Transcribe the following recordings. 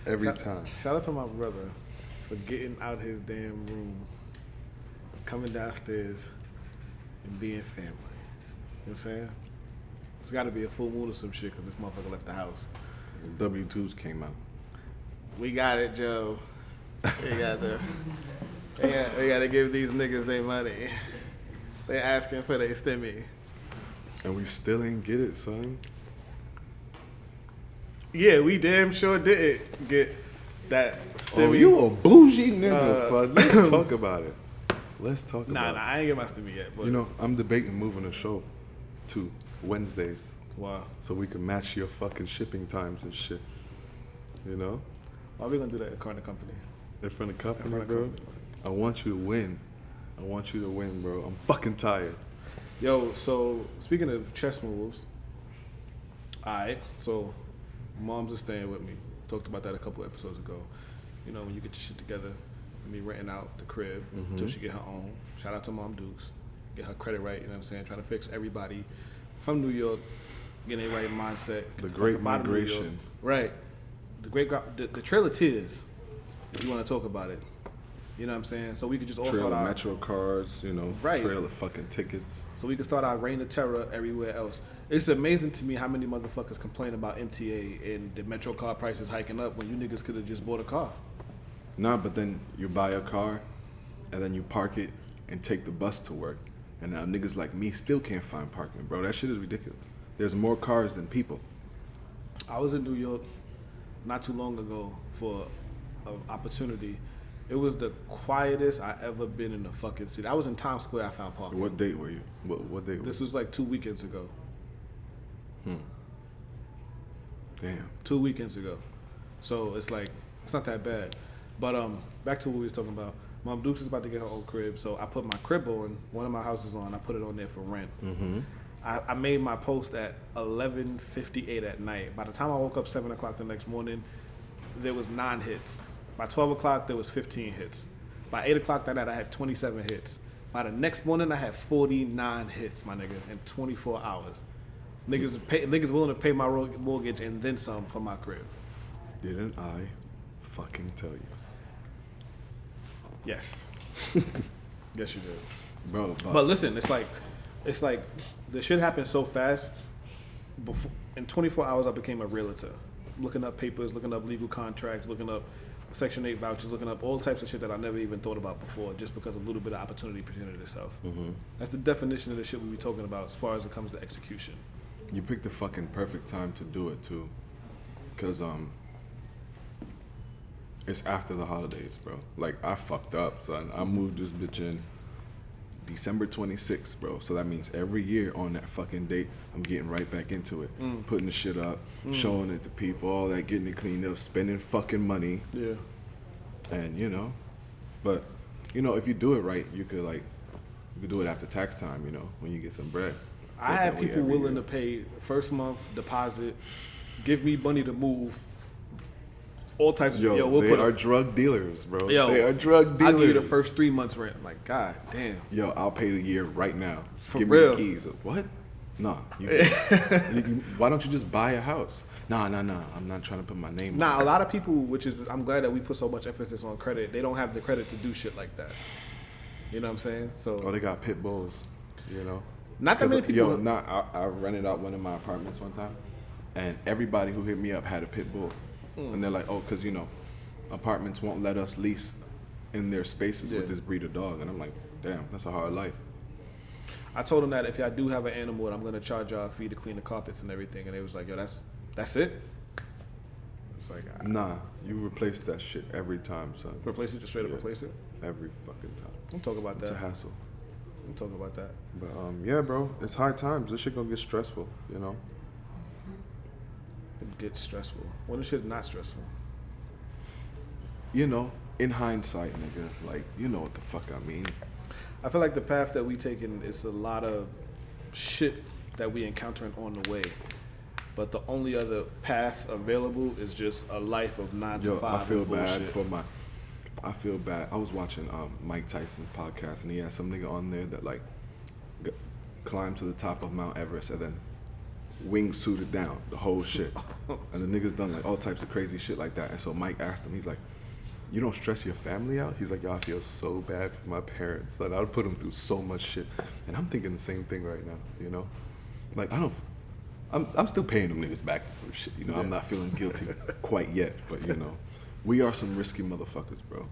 Every time. Shout out to my brother for getting out his damn room, coming downstairs, and being family. You know what I'm saying? It's got to be a full moon or some shit because this motherfucker left the house. W-2s came out. We got it, Joe. We got to give these niggas their money. They asking for their stimmy. And we still ain't get it, son. Yeah, we damn sure didn't get that stimmy. Oh, you a bougie nigga, son. Let's talk about it. Let's talk about it. Nah, I ain't get my stimmy yet. But You know, I'm debating moving the show to Wednesdays wow. so we can match your fucking shipping times and shit. You know? Why are we going to do that in front of the company? In front of company, In front of bro. company. I want you to win. I want you to win, bro. I'm fucking tired. Yo, so speaking of chess moves, alright, so moms are staying with me. Talked about that a couple episodes ago. You know, when you get your shit together, me renting out the crib until she get her own. Shout out to Mom Dukes. Get her credit right, you know what I'm saying? Trying to fix everybody from New York, getting a right mindset. Get The fuck great up out of New York. migration. Right. The Trail of Tears, if you want to talk about it. You know what I'm saying? So we could just all Trail start of our... Metro cars, you know, Right. trail of fucking tickets. So we can start our reign of terror everywhere else. It's amazing to me how many motherfuckers complain about MTA and the Metro car prices hiking up when you niggas could have just bought a car. Nah, but then you buy a car and then you park it and take the bus to work. And now niggas like me still can't find parking, bro. That shit is ridiculous. There's more cars than people. I was in New York not too long ago for an opportunity. It was the quietest I ever been in the fucking city. I was in Times Square. I found parking. What date were you? What date? This was like 2 weekends ago. Damn. 2 weekends ago. So it's like, it's not that bad. But back to what we was talking about. Mom Dukes is about to get her own crib, so I put my crib on, one of my houses on, I put it on there for rent. Mm-hmm. I made my post at 11:58 at night. By the time I woke up 7 o'clock the next morning, there was 9 hits. By 12 o'clock, there was 15 hits. By 8 o'clock that night, I had 27 hits. By the next morning, I had 49 hits, my nigga, in 24 hours. Niggas willing to pay my mortgage and then some for my crib. Didn't I fucking tell you? Yes. Yes, you did. Bro, But listen, it's like the shit happened so fast. Before, in 24 hours, I became a realtor. Looking up papers, looking up legal contracts, looking up Section 8 vouchers, looking up all types of shit that I never even thought about before, just because a little bit of opportunity presented itself. Mm-hmm. That's the definition of the shit we be talking about as far as it comes to execution. you picked the fucking perfect time to do it too, cause it's after the holidays, bro. Like I fucked up, son. I moved this bitch in December 26th, bro. So that means every year on that fucking date, I'm getting right back into it, putting the shit up, showing it to people, all that, getting it cleaned up, spending fucking money. Yeah. And but if you do it right, you could do it after tax time, when you get some bread. I But had that way people every willing year. to pay first month deposit, give me money to move, all types of we'll they put are drug dealers, bro. Yo, They are drug dealers. I'll give you the first 3 months rent. I'm like, God damn. Yo, I'll pay the year right now. For Give real. me the keys. What? Nah. Why don't you just buy a house? Nah. I'm not trying to put my name on Nah, it. a lot of people, I'm glad that we put so much emphasis on credit. They don't have the credit to do shit like that. You know what I'm saying? So Oh, they got pit bulls, not that many people. I rented out one of my apartments one time, and everybody who hit me up had a pit bull. And they're like, oh, because, apartments won't let us lease in their spaces Yeah. with this breed of dog. And I'm like, damn, that's a hard life. I told them that if y'all do have an animal, I'm gonna charge y'all a fee to clean the carpets and everything. And they was like, yo, that's it. It's like, Nah, you replace that shit every time, son. replace it, just straight up Yeah. replace it. Every fucking time. Don't talk about It's a that. hassle. Don't talk about that. But yeah, bro, it's hard times. This shit gonna get stressful, It gets stressful. When the shit not stressful. In hindsight, nigga, like, you know what the fuck I mean. I feel like the path that we taking is a lot of shit that we encountering on the way. But the only other path available is just a life of 9 to 5. I feel and bad bullshit. I feel bad. I was watching Mike Tyson's podcast, and he had some nigga on there that climbed to the top of Mount Everest and then wingsuited down, the whole shit. And the niggas done like all types of crazy shit like that. And so Mike asked him, he's like, you don't stress your family out? He's like, yo, I feel so bad for my parents. Like, I would put them through so much shit. And I'm thinking the same thing right now, you know? Like, I'm still paying them niggas back for some shit, you know? I'm not feeling guilty quite yet, but, you know, we are some risky motherfuckers, bro.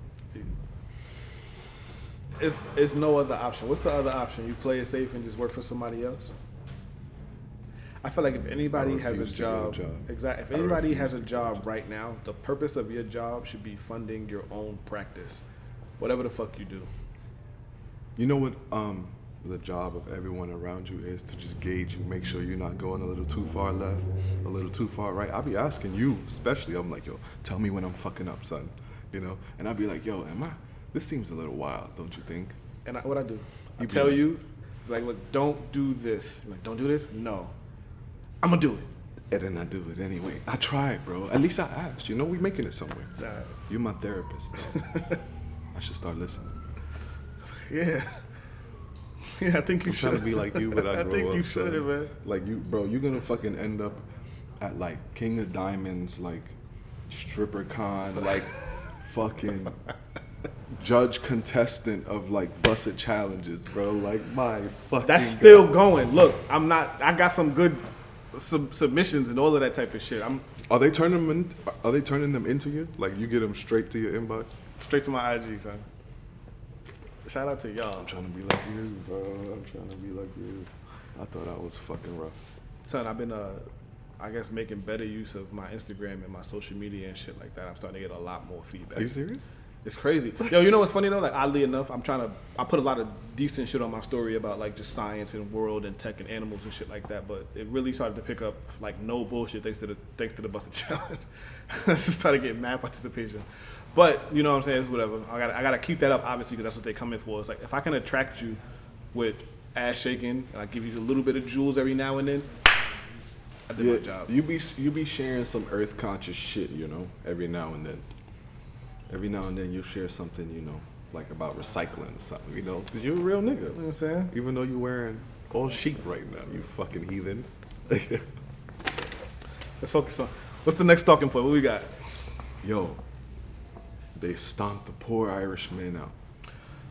It's no other option. What's the other option? You play it safe and just work for somebody else? I feel like if anybody has a refuse to get a job, job. exactly. If anybody has a job right now, the purpose of your job should be funding your own practice, whatever the fuck you do. You know what the job of everyone around you is? To just gauge you, make sure you're not going a little too far left, a little too far right. I'll be asking you, especially, I'm like, yo, tell me when I'm fucking up, son. You know? And I'll be like, yo, this seems a little wild, don't you think? And what I do, I You tell be- you, like, look, don't do this. I'm like, don't do this? No. I'm gonna do it. And then I do it anyway. I tried, bro. At least I asked. You know, we making it somewhere. Nah. You're my therapist, bro. I should start listening. Yeah. Yeah, I think you I'm should. trying to be like you, but I I grow think up, you should, son. man. Like you, bro, you're gonna fucking end up at like King of Diamonds, like stripper con, like fucking judge contestant of like busted challenges, bro. Like my fucking. That's still going. Look, I got some good submissions and all of that type of shit. I'm Are they turning them? Are they turning them into you? Like you get them straight to your inbox? straight to my IG, son. Shout out to y'all. I'm trying to be like you, bro. I'm trying to be like you. I thought I was fucking rough. Son, I've been, I guess, making better use of my Instagram and my social media and shit like that. I'm starting to get a lot more feedback. Are you serious? It's crazy. Yo, you know what's funny though? Like, oddly enough, I put a lot of decent shit on my story about like just science and world and tech and animals and shit like that. But it really started to pick up like no bullshit thanks to the Busted Challenge. I just started getting mad participation. But you know what I'm saying? It's whatever. I gotta keep that up obviously because that's what they come in for. It's like if I can attract you with ass shaking and I give you a little bit of jewels every now and then, I did my job. You be sharing some earth conscious shit, you know, every now and then. Every now and then you share something, you know, like about recycling or something, you know, because you're a real nigga. You know what I'm saying? Even though you're wearing all chic right now, you fucking heathen. Let's focus on what's the next talking point. What we got? Yo, they stomped the poor Irishman out.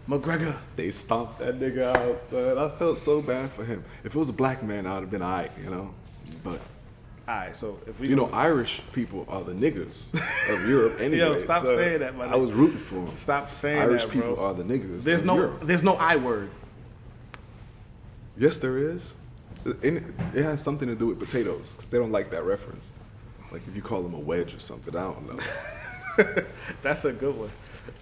McGregor. They stomped that nigga out, son. I felt so bad for him. If it was a black man, I would have been alright, you know. But All right, so if we you know, Irish people are the niggas of Europe anyway. Yo, stop so saying that, my I was rooting for them. stop saying Irish that, bro. people are the niggas. There's of no Europe. there's no I word. Yes, there is. It has something to do with potatoes because they don't like that reference. Like if you call them a wedge or something, I don't know. That's a good one.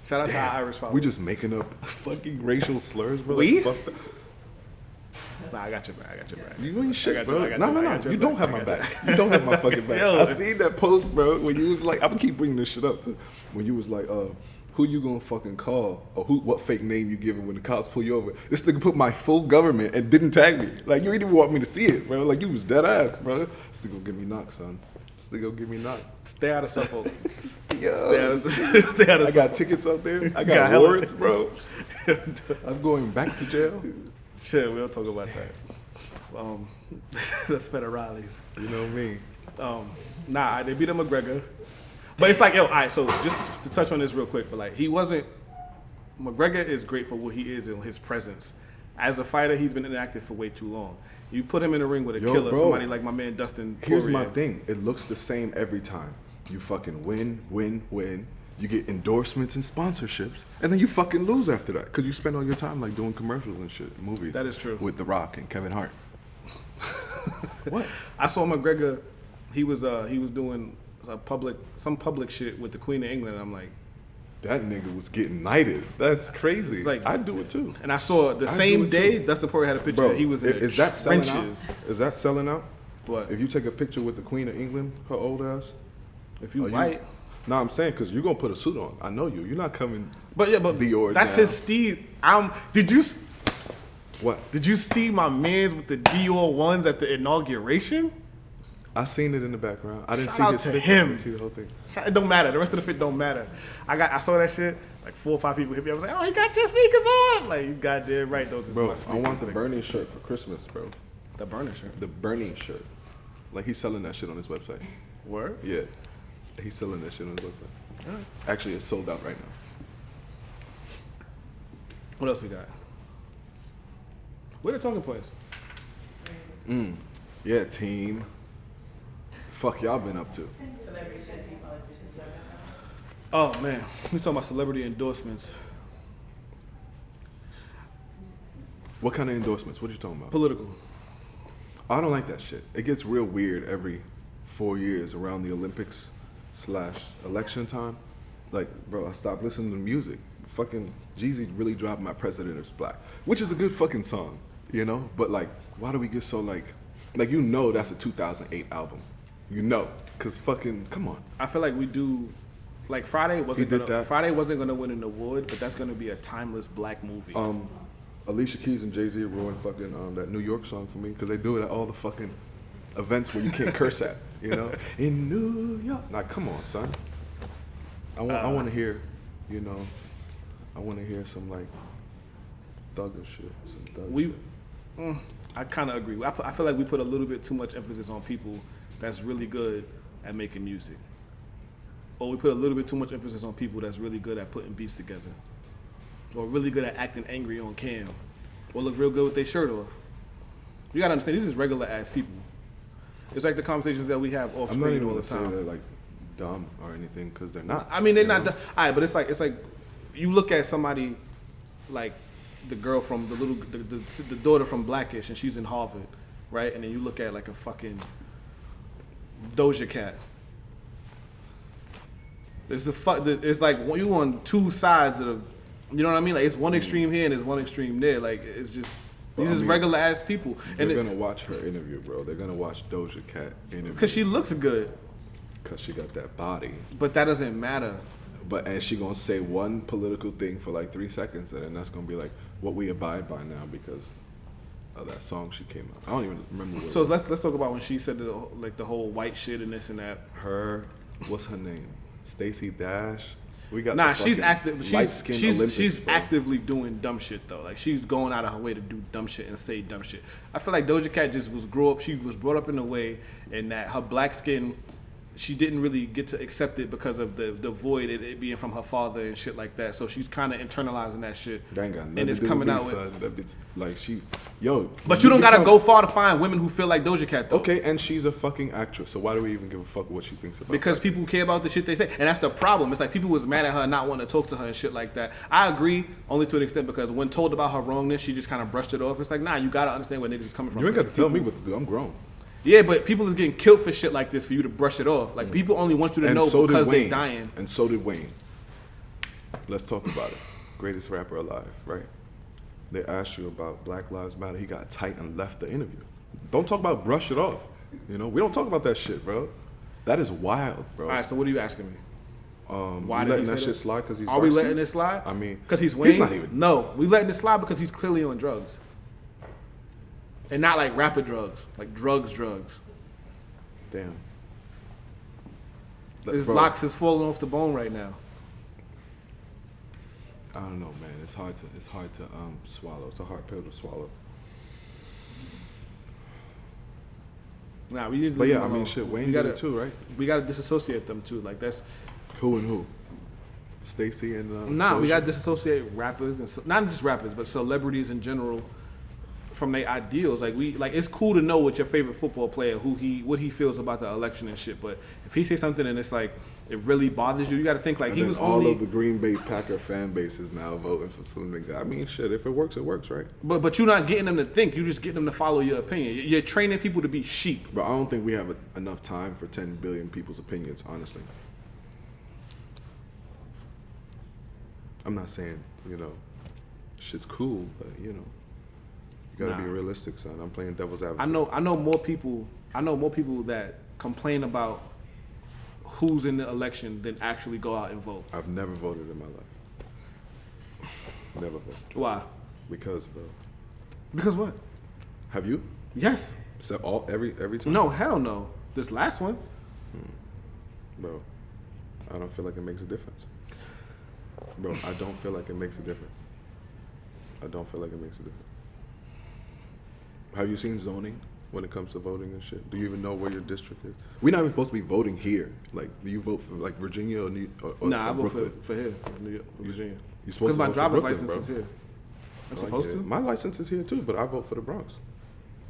Shout out to our Irish followers. We just making up fucking racial slurs, bro. We? Like, fuck that. Nah, I got your back. You ain't shit, I got bro. you, I got No, you, no, I no. got your You don't back, have I my got back. You don't have my fucking back. Yo. I seen that post, bro, when you was like, I'm gonna keep bringing this shit up too. When you was like, who you gonna fucking call or what fake name you giving when the cops pull you over? This nigga put my full government and didn't tag me. Like you didn't even want me to see it, bro. Like you was dead ass, bro. This nigga gonna get me knocked, son. This nigga gonna get me knocked. Stay out of Suffolk. Yo. Stay out of I got tickets out there. I Got got hella- warrants, bro. I'm going back to jail. Chill, we don't talk about that. That's federales. You know me. Nah, they beat him McGregor. But it's like, yo, all right, so just to touch on this real quick, but like McGregor is great for what he is in his presence. As a fighter, he's been inactive for way too long. You put him in a ring with a Yo, killer, bro. somebody like my man Dustin Here's Poirier. my thing. It looks the same every time. You fucking win. You get endorsements and sponsorships, and then you fucking lose after that because you spend all your time like doing commercials and shit, movies. That is true. With The Rock and Kevin Hart. What? I saw McGregor. He was doing some public shit with the Queen of England. And I'm like, That nigga was getting knighted. That's crazy. It's like- I'd do it too. and I saw the I same do it day too. Dustin Poirier had a picture Bro, that he was in is the that selling trenches. out? Is that selling out? But If you take a picture with the Queen of England, her old ass. if you are you- white, No, I'm saying because you're gonna put a suit on. I know you. You're not coming. but yeah, but Dior that's down. his steed. What? Did you see my man's with the Dior ones at the inauguration? I seen it in the background. I didn't Shout see out his to fit. him. I didn't see the whole thing. It don't matter. The rest of the fit don't matter. I saw that shit. Like 4 or 5 people hit me. I was like, oh, he got your sneakers on. I'm like, you goddamn right. Those is Bro, my I sneakers. want the Bernie shirt for Christmas, bro. The burner shirt. The Bernie shirt. Like he's selling that shit on his website. Word? Yeah, he's selling that shit on his website. Alright. Actually, it's sold out right now. What else we got? Where the talking points? Yeah, team. Fuck y'all been up to? Oh man, we talking about celebrity endorsements. What kind of endorsements? What you talking about? Political. I don't like that shit. It gets real weird every 4 years around the Olympics / election time. Like, bro, I stopped listening to music. Fucking Jeezy really dropped My President is Black, which is a good fucking song, you know? But like, why do we get so like you know that's a 2008 album. You know, cause fucking, come on. I feel like we do, like Friday wasn't did gonna that. Friday wasn't gonna win an award, but that's gonna be a timeless black movie. Alicia Keys and Jay-Z ruined fucking that New York song for me because they do it at all the fucking events where you can't curse at, you know? In New York. Like, come on, son. I want to hear, you know, I want to hear some like thugger shit. Some thug shit. I kind of agree. I feel like we put a little bit too much emphasis on people that's really good at making music, or we put a little bit too much emphasis on people that's really good at putting beats together, or really good at acting angry on cam, or look real good with their shirt off. You gotta understand, these is regular ass people. It's like the conversations that we have off I'm not screen even all the gonna say time. they're like dumb or anything because they're not. I mean, they're you not. know? All right, but it's like you look at somebody like the girl from the daughter from Blackish, and she's in Harvard, right? And then you look at like a fucking Doja Cat. It's like you on two sides of, you know what I mean? Like it's one extreme here and it's one extreme there. Like it's just these is regular ass people. They're And gonna watch her interview, bro. They're gonna watch Doja Cat interview because she looks good, because she got that body. but that doesn't matter. And she gonna say one political thing for like 3 seconds, and then that's gonna be like what we abide by now because of that song she came out. I don't even remember. What So it was. let's talk about when she said the whole white shit and this and that. Her, what's her name? Stacey Dash. We got Nah, the she's fucking active. light-skinned She's Olympics, bro. actively doing dumb shit though. Like she's going out of her way to do dumb shit and say dumb shit. I feel like Doja Cat just she was brought up in a way, and that her black skin, she didn't really get to accept it because of the void it being from her father and shit like that. So she's kind of internalizing that shit. That ain't got nothing and it's to do coming with out me, with. son. That bitch, like she, yo. But you don't gotta go far to find women who feel like Doja Cat though. Okay, and she's a fucking actress, so why do we even give a fuck what she thinks about? Because that? people care about the shit they say, and that's the problem. It's like people was mad at her not wanting to talk to her and shit like that. I agree, only to an extent, because when told about her wrongness, she just kind of brushed it off. It's like, nah, you gotta understand where niggas is coming from. You ain't got to Because tell me people- what to do. I'm grown. Yeah, but people is getting killed for shit like this for you to brush it off. Like people only want you to And know so did because they Wayne. dying. And so did Wayne. Let's talk about it. Greatest rapper alive, right? They asked you about Black Lives Matter. He got tight and left the interview. Don't talk about brush it off. You know, we don't talk about that shit, bro. That is wild, bro. All right, so what are you asking me? Why you did letting he say that shit slide because he's Are we dark-skinned? letting it slide? I mean, because he's Wayne. he's not even. No, we letting it slide because he's clearly on drugs, and not like rapper drugs, like drugs. Damn. His Bro, locks is falling off the bone right now. I don't know, man. It's hard to swallow. It's a hard pill to swallow. Nah, we need to But leave yeah, him I mean, alone. shit. Wayne We did gotta, it too, right? we gotta disassociate them too. Like that's Who and who? Stacey and. nah. We Doja? gotta disassociate rappers and not just rappers, but celebrities in general from their ideals. Like it's cool to know what your favorite football player, what he feels about the election and shit. But if he says something and it's like it really bothers you, you got to think like And he then was all only. of the Green Bay Packer fan base is now voting for some nigga. I mean, shit. If it works, right? But you're not getting them to think. You just getting them to follow your opinion. You're training people to be sheep. But I don't think we have enough time for 10 billion people's opinions. Honestly, I'm not saying shit's cool, but you gotta be Nah. realistic, son. I'm playing devil's advocate. I know more people that complain about who's in the election than actually go out and vote. I've never voted in my life. Never voted. Why? Because, bro. Because what? Have you? Yes. So every time? No, hell no. This last one. Bro, I don't feel like it makes a difference. Bro, I don't feel like it makes a difference. I don't feel like it makes a difference. Have you seen Zoning? when it comes to voting and shit? Do you even know where your district is? We're not even supposed to be voting here. Like, do you vote for like Virginia or Nah, I vote Brooklyn? for here, for New York, for Virginia. You're supposed Because to my vote for driver's Brooklyn, license bro. is here. I'm I supposed get to. it. My license is here too, but I vote for the Bronx.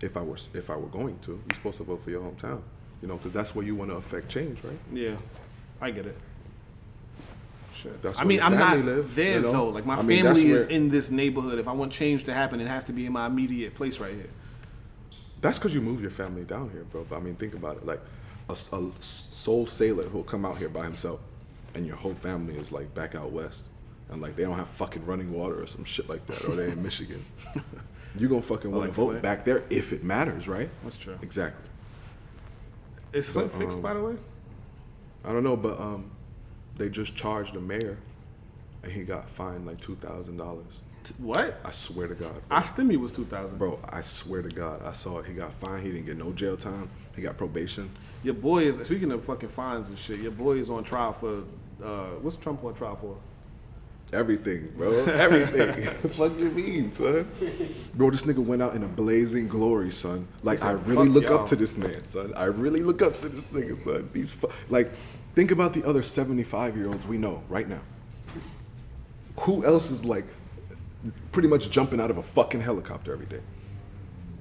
If I were going to, you're supposed to vote for your hometown. You know, because that's where you want to affect change, right? Yeah, I get it. Shit. That's I where mean, your I'm not family live, there you know? though. Like my I mean, family that's is where- in this neighborhood. If I want change to happen, it has to be in my immediate place right here. That's because you move your family down here, bro. But I mean, think about it. Like a soul sailor who'll come out here by himself, and your whole family is like back out west, and like they don't have fucking running water or some shit like that, or they're in Michigan. You gonna fucking want to like vote Flint. back there if it matters, right? That's true. Exactly. Is Flint fixed, by the way? I don't know, but they just charged the mayor, and he got fined like $2,000. What? I swear to God. Our stimmy was 2,000. Bro, I swear to God, I saw it. He got fined. He didn't get no jail time. He got probation. Your boy is, speaking of fucking fines and shit, your boy is on trial for, what's Trump on trial for? Everything, bro. Everything. What the fuck you mean, son? Bro, this nigga went out in a blazing glory, son. Like, He I said, really "Fuck look y'all." up to this man, son. I really look up to this nigga, son. Like, think about the other 75-year-olds we know right now. Who else is, like, pretty much jumping out of a fucking helicopter every day?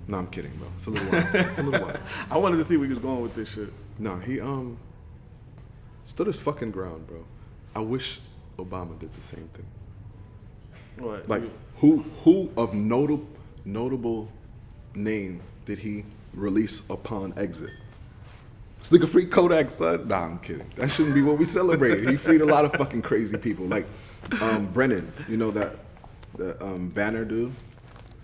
No, I'm kidding, bro. It's a little wild. It's a little wild. I wanted to see where he was going with this shit. No, he stood his fucking ground, bro. I wish Obama did the same thing. What? Like, who of notable name did he release upon exit? This nigga free Kodak, son. Nah, I'm kidding. That shouldn't be what we celebrated. He freed a lot of fucking crazy people. Like Brennan, you know that Banner dude?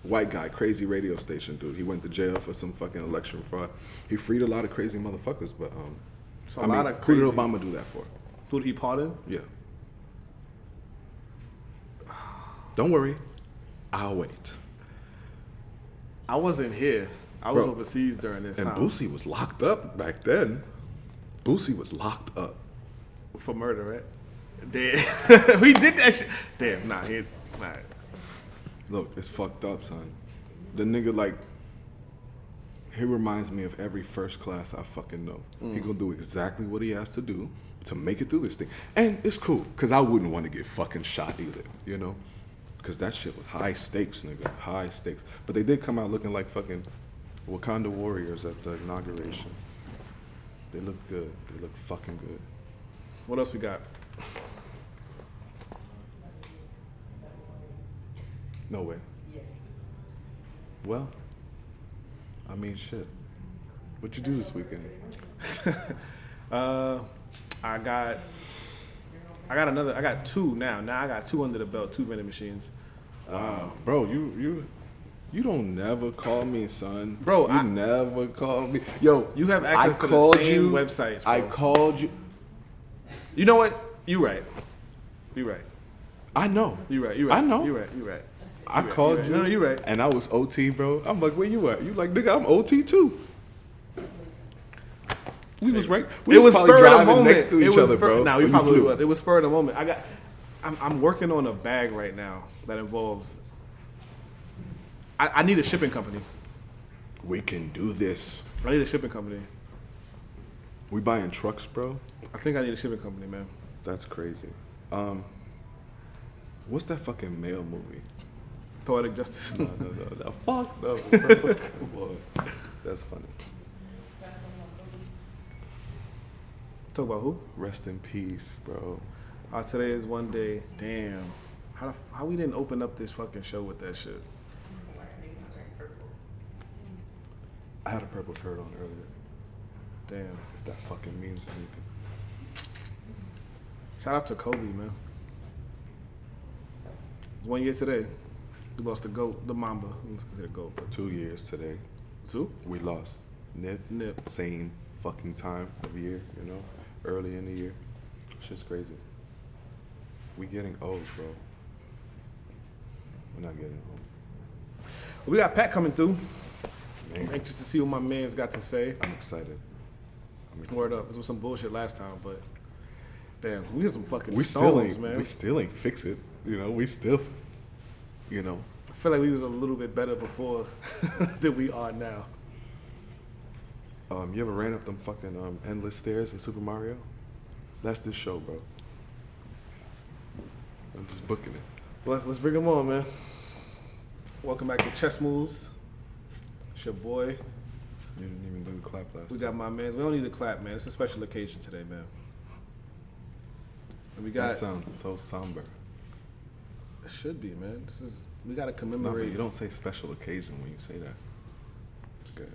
White guy, crazy radio station dude. He went to jail for some fucking election fraud. He freed a lot of crazy motherfuckers, but So I a mean, lot of who did crazy- Obama do that for? Who did he pardon? Yeah. Don't worry, I'll wait. I wasn't here. I was Bro, overseas during this And time Boosie was locked up back then. Boosie was locked up. for murder, right? Damn. We did that shit. Damn, nah, he, nah. Look, it's fucked up, son. The nigga, like, he reminds me of every first class I fucking know. He gonna do exactly what he has to do to make it through this thing. And it's cool, because I wouldn't want to get fucking shot either, you know? Because that shit was high stakes, nigga. High stakes. But they did come out looking like fucking Wakanda warriors at the inauguration. They look good. They look fucking good. What else we got? No way. Well, I mean, shit. What you do this weekend? I got two now. Now I got two under the belt, two vending machines. Wow, bro, you don't never call me, son. Bro, you I- never call me. Yo, You have access I to the called same you, websites, bro. I called you. You know what? You right. You right. I know. You right. You right. I know. You right. You right. I right, called you right. you. No, you right. And I was OT, bro. I'm like, where you at? You like, nigga, I'm OT too. We was right. We It was probably spur of the driving moment. next to It each was other, bro. Nah, we when you probably flew. was. It was spur of the moment. I'm working on a bag right now that involves. I need a shipping company. We can do this. I need a shipping company. We buying trucks, bro. I think I need a shipping company, man. That's crazy. What's that fucking Mail movie? Poetic justice. No. Fuck no, bro. Come on. That's funny. Talk about who? Rest in peace, bro. Today is one day. Damn. How we didn't open up this fucking show with that shit? I had a purple shirt on earlier. Damn. If that fucking means anything. Shout out to Kobe, man. It's 1 year today. We lost the GOAT, the Mamba. Let's consider GOAT. But 2 years today. two? We lost Nip. Same fucking time of year, you know? Early in the year. Shit's crazy. We getting old, bro. We're not getting old. We got Pat coming through. Man, I'm anxious to see what my man's got to say. I'm excited. Word up. This was some bullshit last time, but damn, we had some fucking We stones, man. we still ain't fix it. You know, we still, you know. I feel like we was a little bit better before than we are now. You ever ran up them fucking endless stairs in Super Mario? That's this show, bro. I'm just booking it. Well, let's bring them on, man. Welcome back to Chess Moves. It's your boy. You didn't even do the clap last We time. got my man. We don't need to clap, man. It's a special occasion today, man. And we got. That sounds so somber. It should be, man. We got to No, but commemorate. you don't say special occasion when you say that. Good.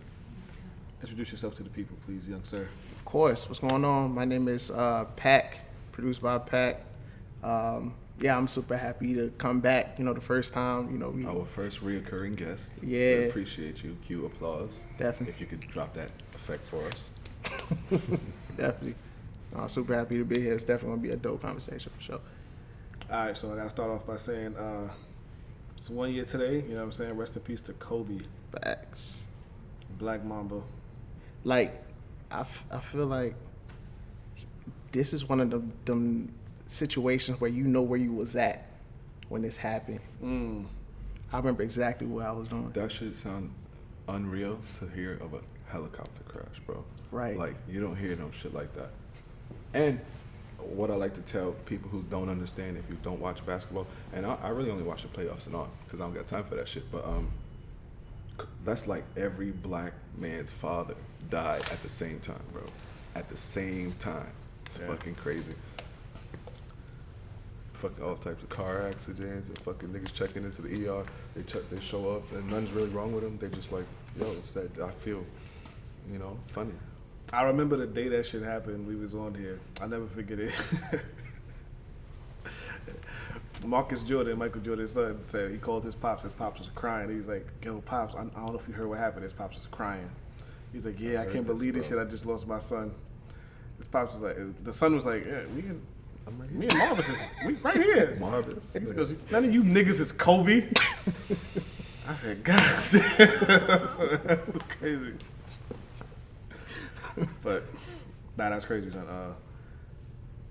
Introduce yourself to the people, please, young sir. Of course. What's going on? My name is Pac, produced by Pac. Yeah, I'm super happy to come back. The first time, Our first reoccurring guest. Yeah. We appreciate you. Cue applause. Definitely. If you could drop that effect for us. definitely. Super happy to be here. It's definitely going to be a dope conversation for sure. All right, so I got to start off by saying it's 1 year today. You know what I'm saying? Rest in peace to Kobe, Facts. Black Mamba. Like, I feel like this is one of them situations where you know where you was at when this happened. I remember exactly what I was doing. That should sound unreal to hear of a helicopter crash, bro. Right. Like, you don't hear no shit like that. And what I like to tell people who don't understand if you don't watch basketball, and I really only watch the playoffs and all, because I don't got time for that shit, but that's like every black man's father died at the same time, bro. At the same time. It's fucking crazy. Fucking all types of car accidents and fucking niggas checking into the ER. They show up and nothing's really wrong with them. They just like, yo, it's that I feel, funny. I remember the day that shit happened. We was on here. I never forget it. Marcus Jordan, Michael Jordan's son, said he called his pops. His pops was crying. He's like, "Yo, pops, I don't know if you heard what happened." His pops was crying. He's like, "Yeah, I can't believe this shit. I just lost my son." His pops was like, the son was like, "Yeah, me and Marvis is we right here." Marvis. He goes, "None of you niggas is Kobe." I said, "God damn, that was crazy." But that's crazy, son.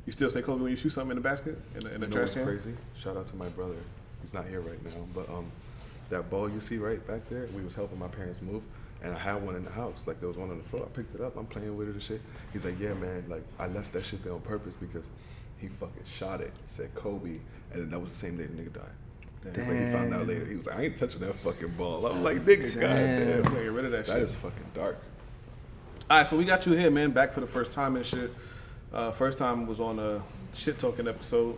You still say Kobe when you shoot something in the basket in the trash what's can? crazy? Shout out to my brother. He's not here right now, but that ball you see right back there, we was helping my parents move, and I had one in the house. Like, there was one on the floor. I picked it up. I'm playing with it and shit. He's like, "Yeah, man. Like, I left that shit there on purpose because he fucking shot it. Said Kobe, and then that was the same day the nigga died." He's like, he found out later. He was like, "I ain't touching that fucking ball." I'm like, "Nigga, goddamn, Yeah, get rid of that shit. that is fucking dark." All right, so we got you here, man, back for the first time and shit. First time was on a shit talking episode,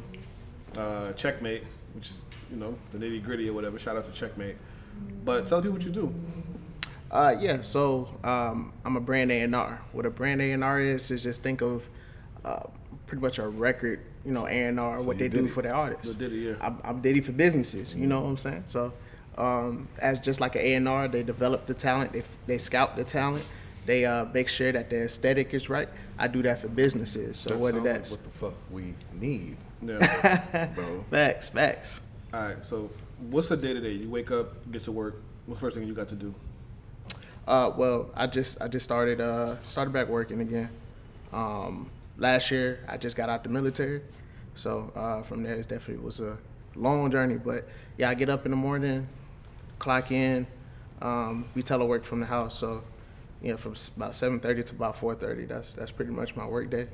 Checkmate, which is the nitty gritty or whatever. Shout out to Checkmate. But tell people what you do. Yeah, so I'm a brand A&R. What a brand A&R is just think of pretty much a record, A&R, what they do Diddy. for their artists. The Diddy, yeah. I'm Diddy for businesses, you know what I'm saying? So as just like an A&R, they develop the talent, they scout the talent, they make sure that the aesthetic is right. I do that for businesses, so That whether sounds like that's... what the fuck we need, Yeah. bro. Facts. All right, so what's the day-to-day? You wake up, get to work. What's the first thing you got to do? Well, I just started back working again. Last year, I just got out the military, so from there it definitely was a long journey. But yeah, I get up in the morning, clock in. We telework from the house, so from about 7:30 to about 4:30. That's pretty much my work day.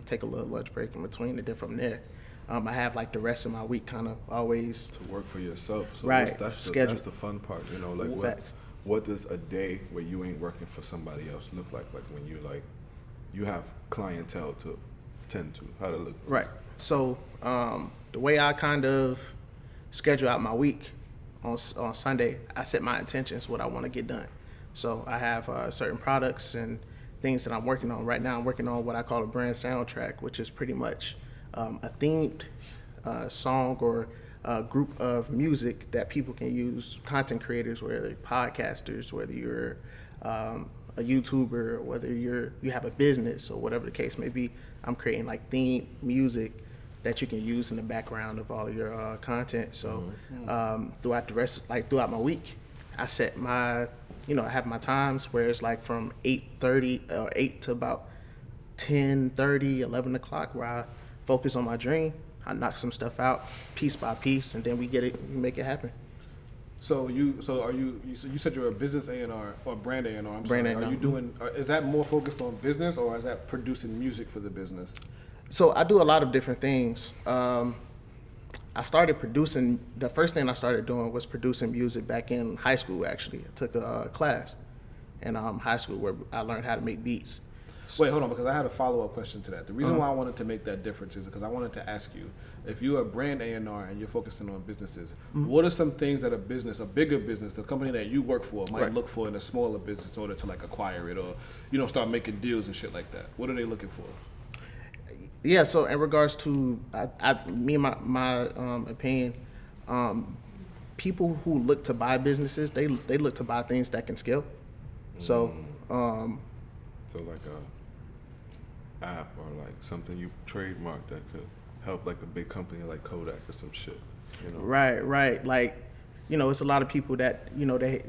Take a little lunch break in between, and then from there, I have like the rest of my week kind of always. To work for yourself. So Right, that's schedule. that's the fun part, like Facts. what does a day where you ain't working for somebody else look like? Like when you have clientele to tend to, how to look? Right. So the way I kind of schedule out my week on Sunday, I set my intentions, what I want to get done. So I have certain products and things that I'm working on. Right now I'm working on what I call a brand soundtrack, which is pretty much a themed song or group of music that people can use, content creators, whether they're podcasters, whether you're a YouTuber, whether you have a business or whatever the case may be. I'm creating like themed music that you can use in the background of all of your content. So throughout my week, I set my, I have my times where it's like from 8:30 or 8 to about 10:30, 11 o'clock, where I focus on my dream. I knock some stuff out piece by piece, and then we make it happen. So you said you're a business A&R or brand A&R. I'm Brand sorry. Are A&R. you doing? Is that more focused on business or is that producing music for the business? So I do a lot of different things. I started producing. The first thing I started doing was producing music back in high school. Actually, I took a class in high school where I learned how to make beats. Wait, hold on, because I had a follow-up question to that. The reason why I wanted to make that difference is because I wanted to ask you, if you're a brand A&R and you're focusing on businesses, what are some things that a bigger business, the company that you work for, might look for in a smaller business in order to like acquire it or, start making deals and shit like that? What are they looking for? Yeah. So in regards to me and my opinion, people who look to buy businesses, they look to buy things that can scale. So. So like a app or like something you trademark that could help like a big company like Kodak or some shit, Right. Like, it's a lot of people that, they,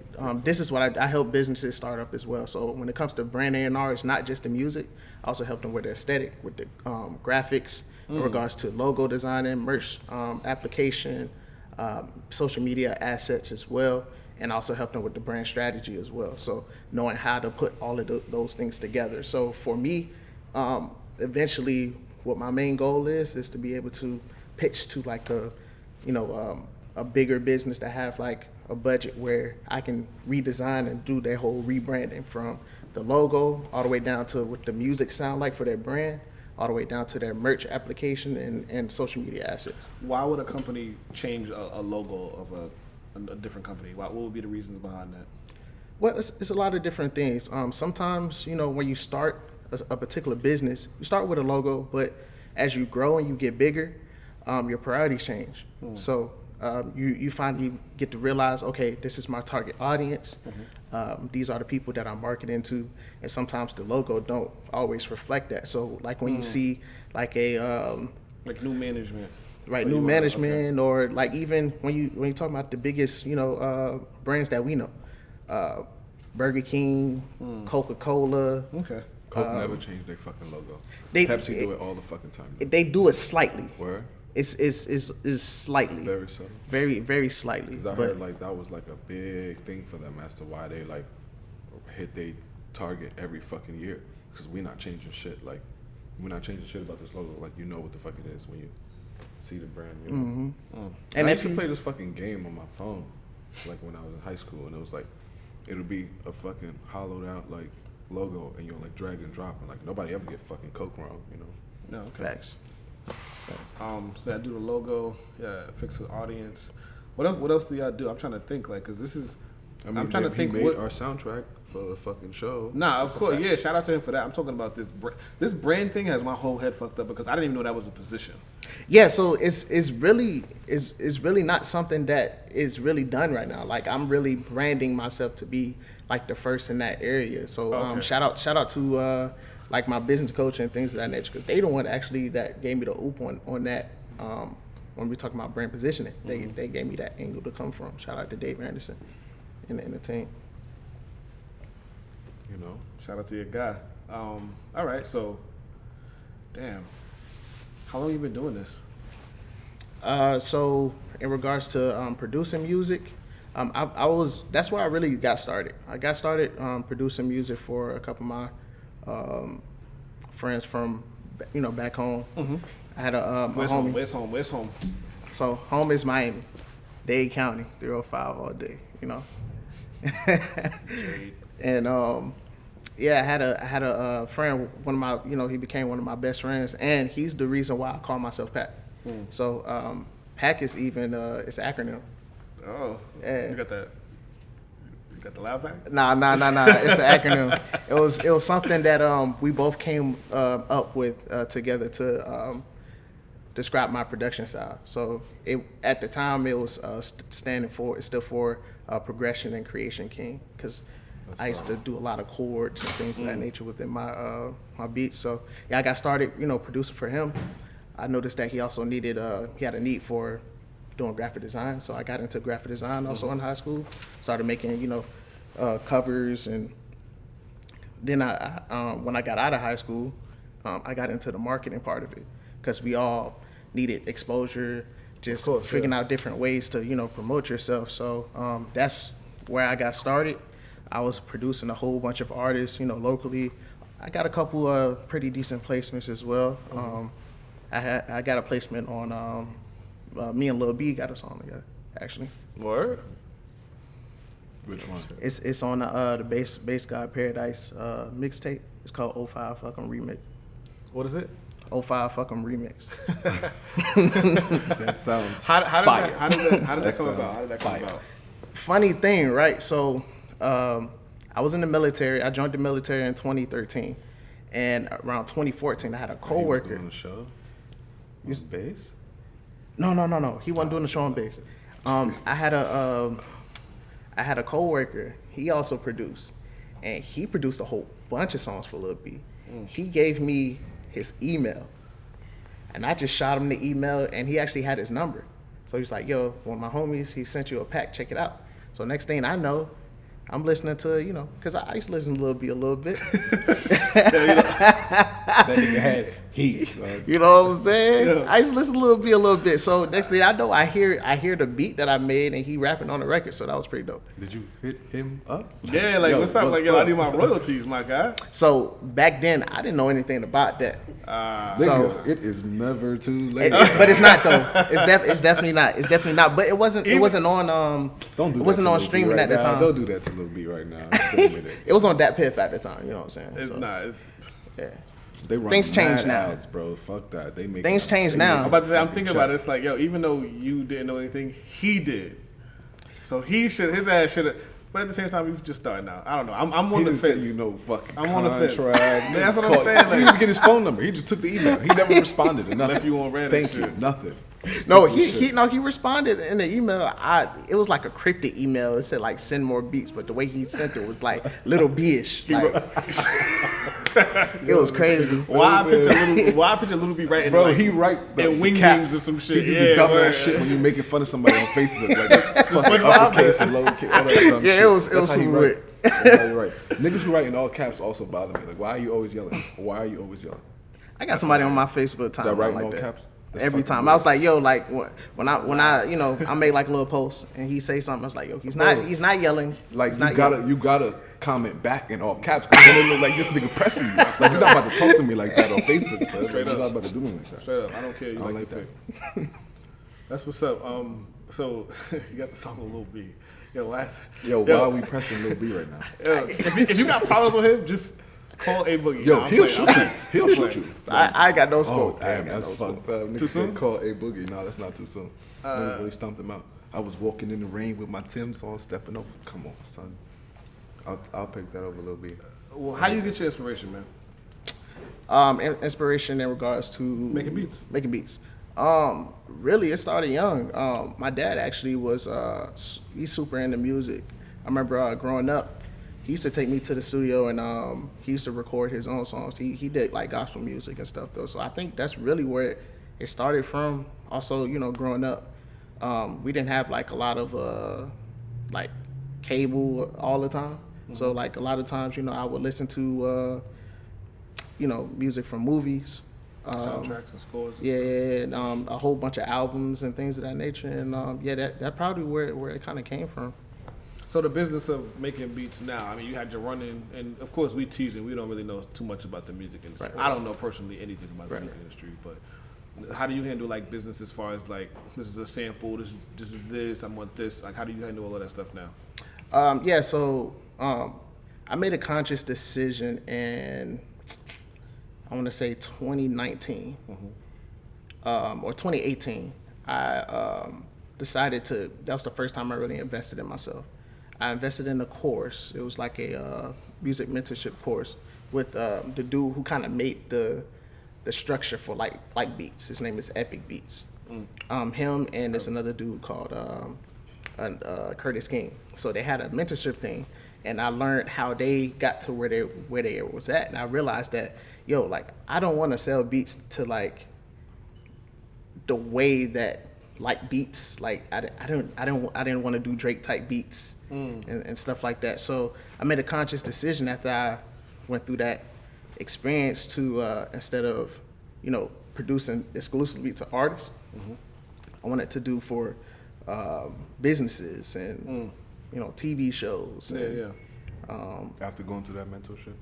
this is what I help businesses start up as well. So when it comes to brand A&R, it's not just the music. I also help them with the aesthetic, with the graphics, in regards to logo designing, merch application, social media assets as well, and also help them with the brand strategy as well. So knowing how to put all of those things together. So for me, eventually what my main goal is to be able to pitch to like a bigger business that have like a budget where I can redesign and do their whole rebranding from the logo all the way down to what the music sound like for their brand, all the way down to their merch application and social media assets. Why would a company change a logo of a different company? What would be the reasons behind that? Well, it's a lot of different things. Sometimes, when you start a particular business, you start with a logo, but as you grow and you get bigger, your priorities change. So you finally get to realize, okay, this is my target audience. These are the people that I'm marketing to, and sometimes the logo don't always reflect that. So like when you see like like new management. Right, So new you management, or like even when you talk about the biggest, brands that we know, Burger King, Coca-Cola. Okay. Coke never changed their fucking logo. They- Pepsi do it all the fucking time. They do it slightly. Where? It's slightly. Very subtle. Very, very slightly. 'Cause I But heard like that was like a big thing for them as to why they like hit their target every fucking year. Because we're not changing shit. Like we're not changing shit about this logo. Like you know what the fuck it is when you see the brand. And And I if used to you- play this fucking game on my phone, like when I was in high school, and it was like it would be a fucking hollowed out like logo, and you'll like drag and drop, and like nobody ever get fucking Coke wrong, No, okay. facts. So I do the logo, fix the audience. What else do y'all do? I'm trying to think, like, cause this is. I mean, I'm trying to he think made what. our soundtrack for the fucking show. Nah, of That's a course, fact. yeah. Shout out to him for that. I'm talking about this brand thing has my whole head fucked up because I didn't even know that was a position. Yeah, so it's really not something that is really done right now. Like I'm really branding myself to be like the first in that area. So Okay. shout out to like my business coach and things of that nature, because they the one actually that gave me the oop on that. When we talking about brand positioning, they gave me that angle to come from. Shout out to Dave Anderson and the team. Shout out to your guy. All right, so, damn, how long you been doing this? So in regards to producing music, that's where I really got started. I got started producing music for a couple of my friends from back home. I had a my homie. Where's home? So home is Miami, Dade County, 305 all day. And I had a friend, one of my, he became one of my best friends, and he's the reason why I call myself Pac. So Pac is even it's an acronym. Oh, Yeah. you got that? You got the laugh act? Nah. It's an acronym. It was something that we both came up with together to describe my production style. So at the time it was standing for, it's still for Progression and Creation King, because I used to do a lot of chords and things of that nature within my my beats. So I got started producing for him. I noticed that he also needed he had a need for doing graphic design, so I got into graphic design also in high school. Started making covers, and then I when I got out of high school, I got into the marketing part of it, because we all needed exposure just course, figuring yeah. out different ways to, you know, promote yourself. So that's where I got started. I was producing a whole bunch of artists, you know, locally. I got a couple of pretty decent placements as well. I got a placement on me and Lil B got a song together, actually. Word. Which one? It's on the Bass God Paradise mixtape. It's called 05 Fucking Remix. What is it? 05 Fucking Remix. That sounds How did fire. that come That about? sounds How did that come fire. about? Funny thing, right? So I was in the military. I joined the military in 2013. And around 2014, I had a He was coworker. doing the show. Was bass? No. He wasn't doing the show on bass. I had a coworker. He also produced, and he produced a whole bunch of songs for Lil B. He gave me his email, and I just shot him the email, and he actually had his number. So he's like, "Yo, one of my homies, he sent you a pack. Check it out." So next thing I know, I'm listening to, you know, because I used to listen to Lil B a little bit. That nigga had heat, son. You know what I'm saying? Yeah. I used to listen to Lil B a little bit. So next thing I know, I hear the beat that I made, and he rapping on the record. So that was pretty dope. Did you hit him up? Yeah, like, what's up? Like, yo, I need my royalties, my guy. So back then, I didn't know anything about that. Nigga, So- it is never too late. But it's not though. It's definitely not. It's definitely not. But it wasn't on Don't do it that wasn't to on Lil B streaming right at the now. time. Don't do that to Lil B right now. Don't admit it. It was on Dat Piff at the time. You know what I'm saying? It's So, not. It's, yeah. They run Things change mad now. ads, bro. Fuck that. They make Things change now. I'm about to say, I'm thinking about it. It's like, yo, even though you didn't know anything, he did. So his ass should have. But at the same time, you've just started now. I don't know. I'm He on the didn't say fence. you know fucking I'm on the fence. contract. That's what I'm Call- saying, He like- didn't even get his phone number. He just took the email. He never responded to nothing. Left you on red and Thank you. shit. Nothing. Just No, took your he shit. responded in the email. It was like a cryptic email. It said like send more beats, but the way he sent it was like little B-ish. Like, it was crazy. Why I picture Little B writing? Bro, like, he write and wing caps games or some shit. He do Yeah, the dumbass word. shit when you making fun of somebody on Facebook, like fucking uppercase and lowercase, all that dumb Yeah, shit. it was That's how he super write. weird. That's how you write. Niggas who write in all caps also bother me. Like, why are you always yelling? Why are you always yelling? I got somebody on my Facebook That timeline write in like all that. caps? That's Every fucking time weird. I was like, yo, like when I you know I make like a little post and he say something, I was like, yo, he's not yelling. Like He's you not gotta yelling. you gotta comment back in all caps because then it look like this nigga pressing you. Like you're not about to talk to me like that on Facebook. So Straight you're up. not about to do me like that. Straight up, I don't care. You I don't like the like pick. That's what's up. So you got the song with Lil B. Yo, Why are we pressing Lil B right now? if you got problems with him, just call A Boogie. Yo, Nah, I'm he'll playing. shoot you. He'll I'm shoot playing. you. I got no Oh smoke. damn, that's fucked up. Nigga Too said soon? call A Boogie. No, that's not too soon. Niggas really stumped him out. I was walking in the rain with my Timbs on, stepping over. Come on, son. I'll pick that over Lil B. Well, how you get your inspiration, man? Inspiration in regards to Making beats. Making beats. Really, it started young. My dad actually was he's super into music. I remember growing up, he used to take me to the studio and he used to record his own songs. He did like gospel music and stuff though. So I think that's really where it started from. Also, you know, growing up, we didn't have like a lot of like cable all the time. So like a lot of times, you know, I would listen to you know, music from movies. Soundtracks and scores. And Yeah, stuff. and a whole bunch of albums and things of that nature. And yeah, that probably where it kind of came from. So the business of making beats now, I mean, you had your run-in, and of course we teasing. We don't really know too much about the music industry. Right. I don't know personally anything about the music industry, but how do you handle like business as far as like this is a sample, this is this, I want this. Like, how do you handle all of that stuff now? Yeah, so I made a conscious decision in, I want to say 2019 or 2018. I decided to, that was the first time I really invested in myself. I invested in a course. It was like a music mentorship course with the dude who kind of made the structure for like beats. His name is Epic Beats. Him and there's another dude called Curtis King. So they had a mentorship thing, and I learned how they got to where they was at, and I realized that like I don't want to sell beats to like the way that like beats, like I didn't want to do Drake type beats and stuff like that. So I made a conscious decision after I went through that experience to instead of producing exclusively to artists, I wanted to do for businesses and TV shows. Yeah. After going through that mentorship.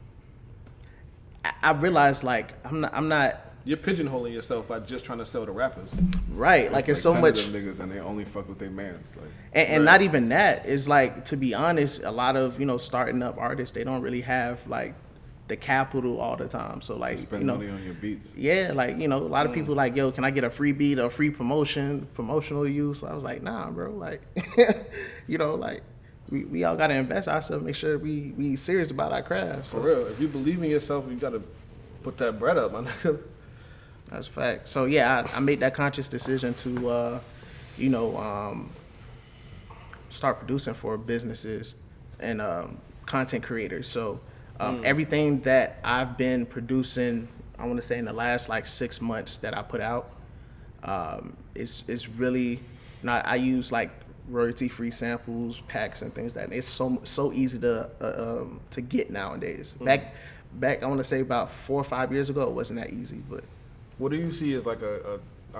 I realized like I'm not You're pigeonholing yourself by just trying to sell to rappers. right. Like it's so 10 much. of them niggas and they only fuck with their mans. Like, And not even that. It's like, to be honest, a lot of starting up artists, they don't really have like the capital all the time. So like spend money on your beats. yeah, like a lot of people like, yo, can I get a free beat or free promotional use? I was like, nah, bro. Like like we all gotta invest ourselves, make sure we serious about our craft. For So real. If you believe in yourself, you gotta put that bread up, man. that's a fact. So yeah, I made that conscious decision to start producing for businesses and content creators. So everything that I've been producing, I want to say in the last like 6 months that I put out, is really, I use like royalty-free samples, packs, and things that it's so easy to get nowadays. Back I want to say about 4 or 5 years ago, it wasn't that easy, but. What do you see as like a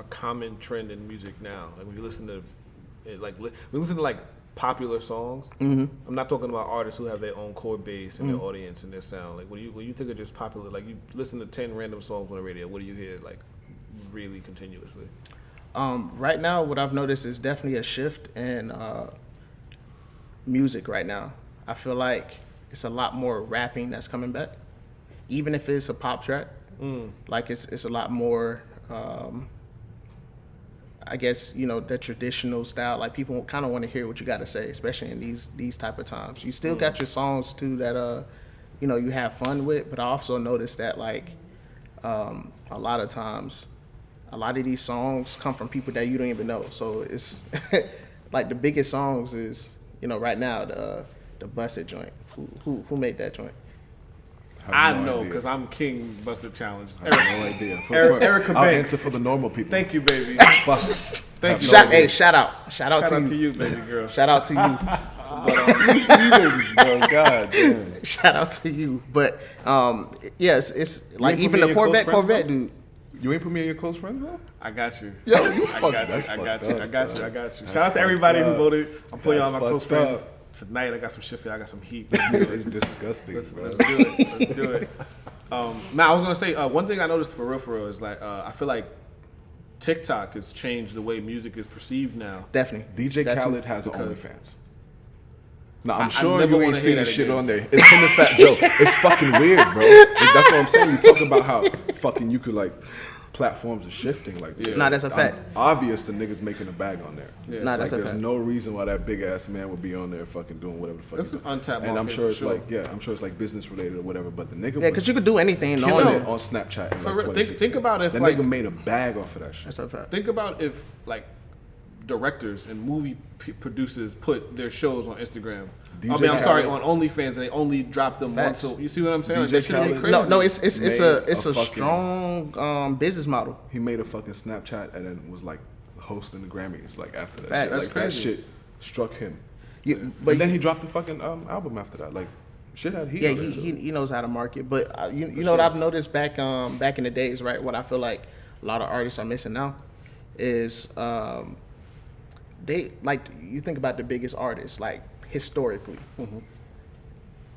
common trend in music now? Like when you listen to popular songs. Mm-hmm. I'm not talking about artists who have their own core base and their audience and their sound. Like when you think of just popular, like you listen to 10 random songs on the radio, what do you hear like really continuously? Right now, what I've noticed is definitely a shift in music right now. I feel like it's a lot more rapping that's coming back, even if it's a pop track. Like it's a lot more, I guess, the traditional style. Like people kind of want to hear what you got to say, especially in these type of times. You still got your songs too that you have fun with, but I also noticed that like a lot of times, a lot of these songs come from people that you don't even know. So it's like the biggest songs is right now the Busted joint. Who made that joint? I know, because I'm King Busted Challenge. I have no idea. Erica I'll Banks. answer for the normal people. Thank you, baby. Fuck. Thank you. Hey, shout out Shout to out you. to you, baby girl. Shout out to you. Heathens, bro. God damn. Shout out to you. But yes, it's like ain't even put the me in your close Corvette friends, bro? dude. You ain't put me in your close friends, bro? I got you. Yo, you I fucked. got you. That's I got fucked you. up, I got you. son. I got you. That's Shout out to everybody fucked who up. voted. I'm putting y'all on my That's close fucked friends tonight. I got some shit for you. I got some heat. It's disgusting, bro. Let's do it. Let's do it. Now I was gonna say one thing I noticed for real is like I feel like TikTok has changed the way music is perceived now. Definitely. DJ That too. Khaled has because- OnlyFans. Now, I'm I sure never you wanna ain't hear seeing that shit again. on there. It's him and Fat Joe. It's fucking weird, bro. Like, that's what I'm saying. You talk about how fucking you could, like, platforms are shifting. Like, Nah, that's a fact. Obvious the niggas making a bag on there. Yeah. Nah, Like, that's a there's fact. no reason why that big ass man would be on there fucking doing whatever the fuck. That's he's an doing. untapped And I'm market sure for it's sure. like, I'm sure it's like business related or whatever. But the nigga Yeah, because you could do anything killing on it it. on Snapchat. In For like real, 2016. think about if, that like- nigga made a bag off of that shit. That's a fact. Think about if like directors and movie producers put their shows on Instagram. I'm DJ sorry, Khaled. on OnlyFans, and they only drop them once. Facts. So you see what I'm saying? Like, DJ that shouldn't be Khaled- crazy. No, it's Made a a fucking- strong business model. He made a fucking Snapchat and then was like hosting the Grammys like after that. Facts. Shit. That's Like crazy. that shit struck him. But And then he dropped the fucking album after that. Like shit had heat. yeah, on it, he knows how to market. But you know what I've noticed back in the days, right? What I feel like a lot of artists are missing now is they like you think about the biggest artists like historically.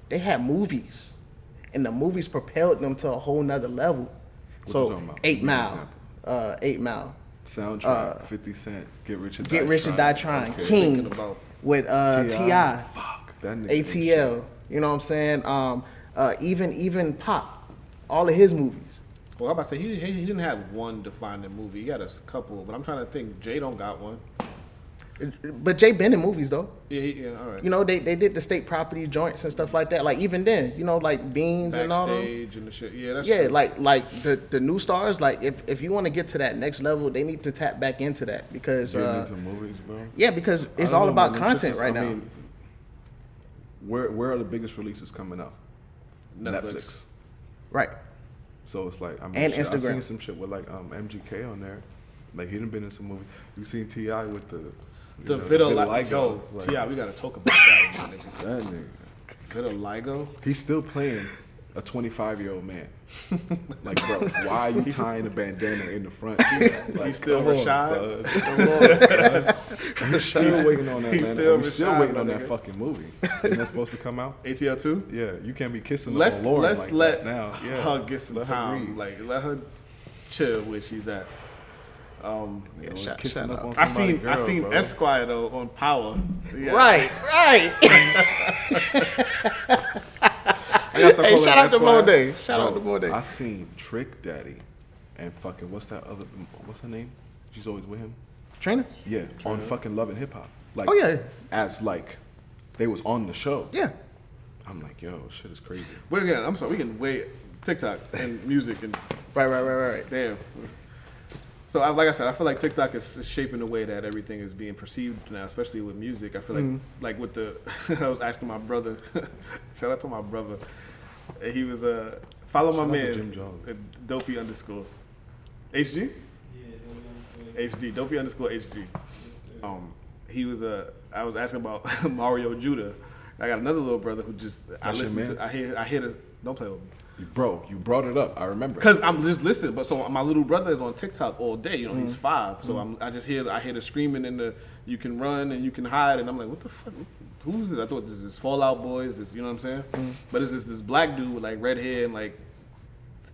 They had movies, and the movies propelled them to a whole nother level. you So talking about? 8 Give me an Mile, example. 8 Mile, Soundtrack, 50 Cent, Get Rich or Die Get Rich or Die Trying, Okay. King Thinking about with T.I. Fuck that nigga. ain't shit. ATL, you know what I'm saying? Even Pop, all of his movies. Well, I'm about to say he didn't have one defining movie. He had a couple, but I'm trying to think. Jay don't got one. But Jay been in movies though. Yeah, all right. You know, they did the state property joints and stuff like that. Like even then, like Beans and all them. Backstage and the shit. Yeah, that's Yeah, true. like the new stars, like if you want to get to that next level, they need to tap back into that because Getting into movies, bro. yeah, because it's I don't all know, about man. Them content shits is- right I now. mean, where are the biggest releases coming out? Netflix. Right. So it's like, I mean, And shit, I've Instagram. seen some shit with like MGK on there. Like he done been in some movies. You seen T.I. with the Vitiligo. Yo, Like, T.I., we gotta talk about that one, my nigga. that nigga. Vitiligo. He's still playing a 25-year-old man. Like, bro, why are you tying a bandana in the front? Like, He's still come on, Rashad. son. He's still waiting on that, He's man. still We're still Rashad, waiting on my that nigga. fucking movie. Isn't that supposed to come out? ATL 2? Yeah, you can't be kissing Let's on Lauren let's like let that now. Yeah. her get some Let her time. breathe. Like let her chill where she's at. You know, it's shout- kissing shout up out. on I somebody's seen I girl, seen bro. Esquire though on Power. Yeah. Right. I got to Hey, call shout him out to Esquire. Moday. Shout out to Bro, Moday. I seen Trick Daddy and fucking what's her name? She's always with him. Trina? Yeah, on fucking Love and Hip Hop. Like, Oh, yeah. as like they was on the show. Yeah. I'm like, yo, shit is crazy. But again, I'm sorry, we can wait TikTok and music and Right. damn. So like I said, I feel like TikTok is shaping the way that everything is being perceived now, especially with music. I feel like with the I was asking my brother, shout out to my brother. He was follow my Shout out to man's Jim Jones. Dopey _ HG? HG, Dopey _ HG. He was I was asking about Mario Judah. I got another little brother who just I That's your listen to mans? I hear this, don't play with me. Bro, you brought it up. I remember. Because I'm just listening, but so my little brother is on TikTok all day. You know, he's 5, so I hear the screaming and the you can run and you can hide, and I'm like, what the fuck? Who's this? I thought this is Fallout Boy. Is this, you know what I'm saying? But it's this black dude with like red hair and like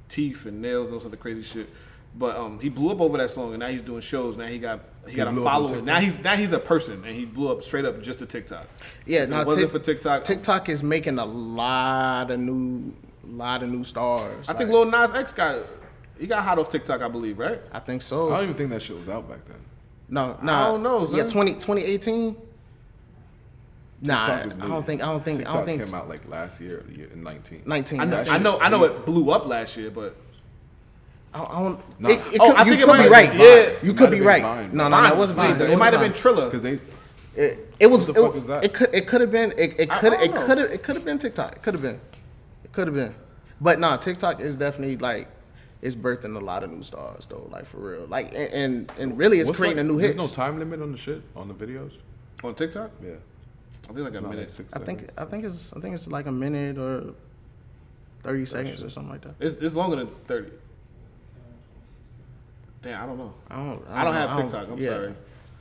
teeth and nails and all sorts of crazy shit. But he blew up over that song, and now he's doing shows. Now he got a blew up on following. TikTok? Now he's a person, and he blew up straight up just to TikTok. Yeah, If no, it wasn't for TikTok, TikTok is making a lot of new stars. I think Lil Nas X got hot off TikTok, I believe, right? I think I so. don't even think that shit was out back then. No. I don't know, son. Yeah, 2018. Nah, TikTok is I new. don't think. TikTok came out like last year in 19. 19. I know, That I shit- know, I know it blew up last year, but I don't. Nah. It Oh, could, I you think it could might be have right. been Vine. You Might could have be been right. Vine. No, Vine it wasn't Vine. It might have been Triller. Because they It was. What the fuck is that? It could have been. It I could. don't It know. could have. It could have been TikTok. It could have been. But nah, TikTok is definitely like it's birthing a lot of new stars though. Like for real. Like and really, it's what's creating like, a new there's hits. no time limit on the shit on the videos. On TikTok? Yeah, I think like a Not minute. like 6 I think seconds. it's like a minute or 30 seconds or something like that. It's longer than 30. Damn, I don't know. I don't have TikTok. I'm sorry.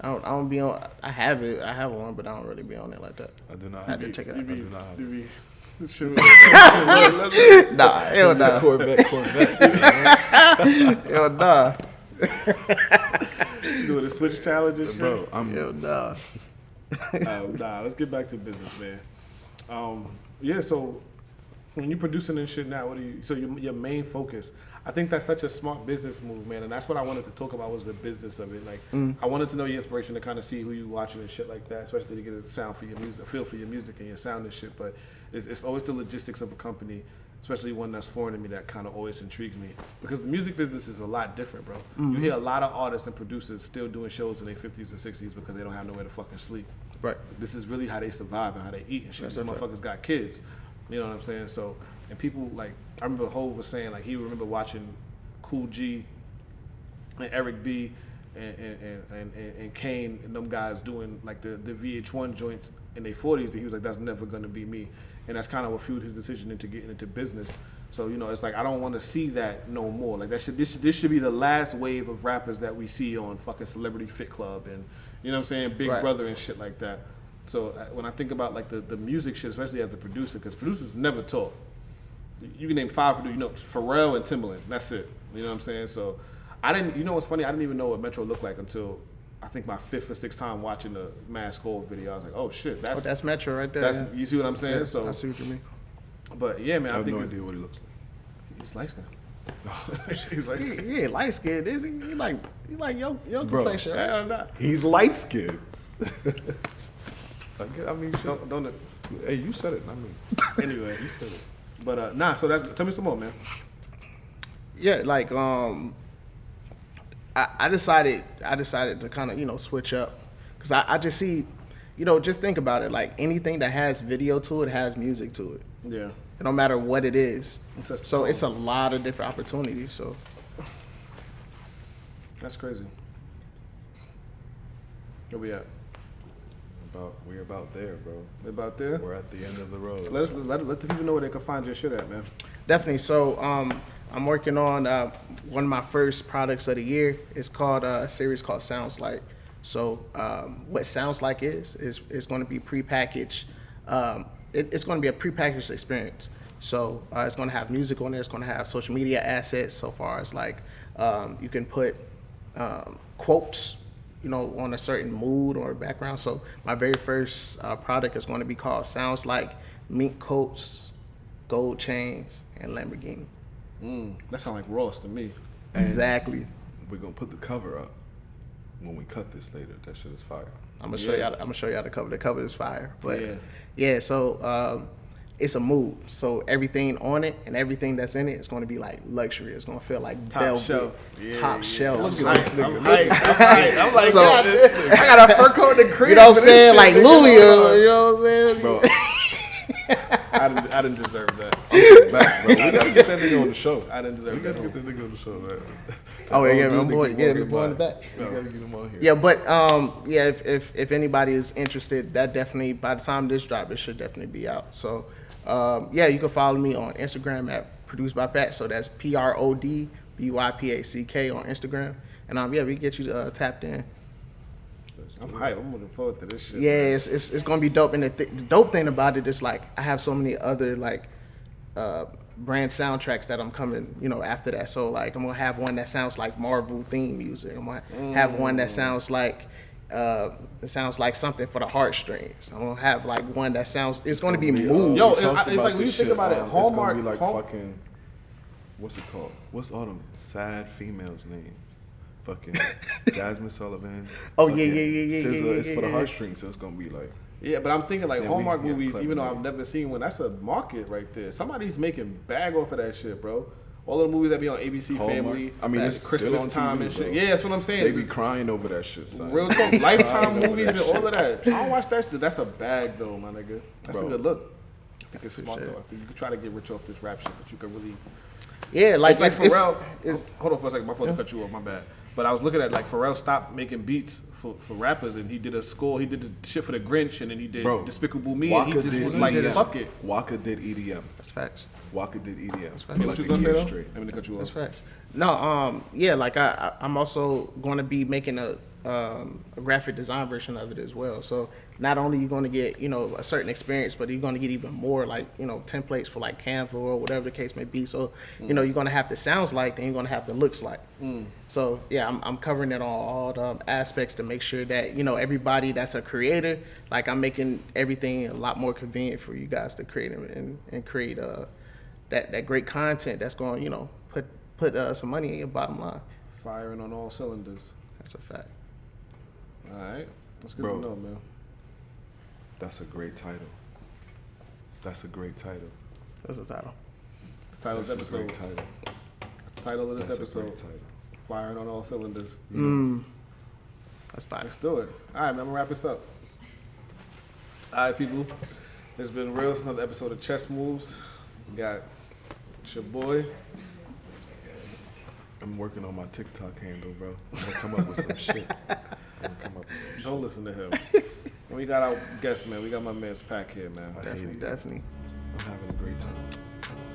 I don't be on. I have it. I have one, but I don't really be on it like that. I do not I had have to check it out. I do not have it. Nah, hell nah, Corvette. hell nah, Doing a switch challenge and shit. Bro, I'm hell nah. Nah, let's get back to business, man. Yeah, so when you're producing and shit now, so your main focus, I think that's such a smart business move, man, and that's what I wanted to talk about was the business of it. Like, I wanted to know your inspiration to kind of see who you watching and shit like that, especially to get a sound for your music, a feel for your music and your sound and shit. But it's always the logistics of a company, especially one that's foreign to me, that kind of always intrigues me because the music business is a lot different, bro. You hear a lot of artists and producers still doing shows in their 50s and 60s because they don't have nowhere to fucking sleep. Right. This is really how they survive and how they eat and shit. That's These a fact. motherfuckers got kids. You know what I'm saying? So, and people like, I remember Hov was saying like he remember watching Cool G and Eric B and Kane and them guys doing like the VH1 joints in their 40s, and he was like, that's never gonna be me. And that's kind of what fueled his decision into getting into business. So, you know, it's like I don't want to see that no more. Like this should be the last wave of rappers that we see on fucking Celebrity Fit Club and you know what I'm saying, Big Right. Brother and shit like that. So when I think about like the music shit, especially as a producer, because producers never talk. You can name 5 producers, you know, Pharrell and Timbaland. That's it. You know what I'm saying? So I didn't. You know what's funny? I didn't even know what Metro looked like until I think my 5th or 6th time watching the Mask Gold video. I was like, oh shit, That's Metro right there. that's yeah. you see what I'm saying? Yeah, So, I see what you mean. but yeah, man, I I have think no it's, idea what he looks like. he's light skinned. He's like, He ain't light skinned, is he? He like your Bro. complexion. Right? hell nah. He's light skinned. I mean, shit. Don't. Hey, you said it. I mean, Anyway, you said it. But nah. So tell me some more, man. Yeah, like I decided to kind of switch up because I just see, just think about it, like anything that has video to it has music to it. Yeah. It don't matter what it is. It sets the So tone. it's a lot of different opportunities. So That's crazy. Where we at? We're about there, bro. About there. We're at the end of the road. Let the people know where they can find your shit at, man. Definitely. So I'm working on one of my first products of the year. It's called a series called Sounds Like. So what Sounds Like is going to be prepackaged. It's going to be a prepackaged experience. So it's going to have music on there. It's going to have social media assets so far as like you can put quotes, on a certain mood or background. So my very first product is going to be called Sounds Like Mink Coats, Gold Chains, and Lamborghini. That sounds like Ross to me. Exactly. We're gonna put the cover up when we cut this later. That shit is fire. I'm gonna show y'all the cover. The cover is fire. But Yeah. so it's a mood. So everything on it and everything that's in it is going to be like luxury. It's going to feel like Top velvet, shelf. Yeah, top shelf. Look Like, at this nigga. I'm like, So- God, I got a fur coat in the crib. you know what for I'm this saying? shit, Like nigga. Louis, you know what I'm saying? Bro, I didn't deserve that. I'm just back, bro. We gotta get that nigga on the show. I didn't We deserve gotta that. get that nigga on the show, man. Oh yeah, Don't my do boy, niggas yeah, walking the boy in the by. back. We gotta get him on here. Yeah, but if anybody is interested, that definitely by the time this drop, it should definitely be out. So you can follow me on Instagram at Produced by Pat. So that's PRODBYPACK on Instagram. And we get you tapped in. I'm hyped. I'm looking forward to this shit. Yeah, it's gonna be dope. And the dope thing about it is like I have so many other like brand soundtracks that I'm coming, after that. So like I'm gonna have one that sounds like Marvel theme music. I'm gonna have one that sounds like something for the heartstrings. I'm gonna have like one that sounds. It's gonna be mood. Yo, We it's talked like about when you this think shit, about it, it's Hallmark- gonna be like Hall- fucking. What's it called? What's all them sad females' name? Fucking Jasmine Sullivan. Oh, fucking yeah. SZA. It's for the yeah. heartstrings, so it's gonna be like. Yeah, but I'm thinking like Yeah, Hallmark we- yeah, movies, clever even though nigga. I've never seen one, that's a market right there. Somebody's making bag off of that shit, bro. All of the movies that be on ABC Hallmark. Family, I mean, that's it's Christmas still on time TV, and shit. bro. Yeah, that's what I'm saying. They be It's crying over that shit, son. real talk, Lifetime Crying over movies that and shit. all of that. I don't watch that shit. That's a bag though, my nigga. That's Bro. a good look. I think it's smart Appreciate though. I think you can try to get rich off this rap shit, but you can really. Yeah, like It's like Pharrell. it's- Hold on for a second. My fault to cut you off. My bad. But I was looking at like Pharrell stopped making beats for rappers, and he did a score. He did the shit for the Grinch, and then he did Bro, Despicable Me, and Waka he just did was like, EDM. "Fuck it." Waka did EDM. That's facts. Waka did EDM. You know For what you like was a gonna say year though? straight. Let me cut you That's off. facts. No, like I'm also going to be making a graphic design version of it as well. So not only you going to get a certain experience, but you're going to get even more like templates for like Canva or whatever the case may be. So you're going to have the sounds like, and you're going to have the looks like. So yeah, I'm covering it on all the aspects to make sure that everybody that's a creator, like I'm making everything a lot more convenient for you guys to create and create that great content that's going put some money in your bottom line. Firing on all cylinders. That's a fact. All right, that's good Bro. to know, man. That's a great title. That's a great title. That's the title. It's the title of this That's a episode. great title. That's the title of this That's a episode. great title. Firing on all cylinders. That's fine. Let's do it. All right, man. I'm gonna wrap this up. All right, people. It's been real. It's another episode of Chess Moves. We got it's your boy. I'm working on my TikTok handle, bro. I'm gonna come up with some shit. Don't listen to him. And we got our guest, man. We got my man's Pack here, man. I hate it. Definitely. I'm having a great time.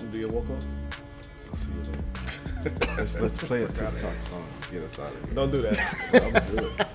You do your walk off? I'll see you later. Let's play a TikTok song. Get us out of here. Don't do that. I'm gonna do it.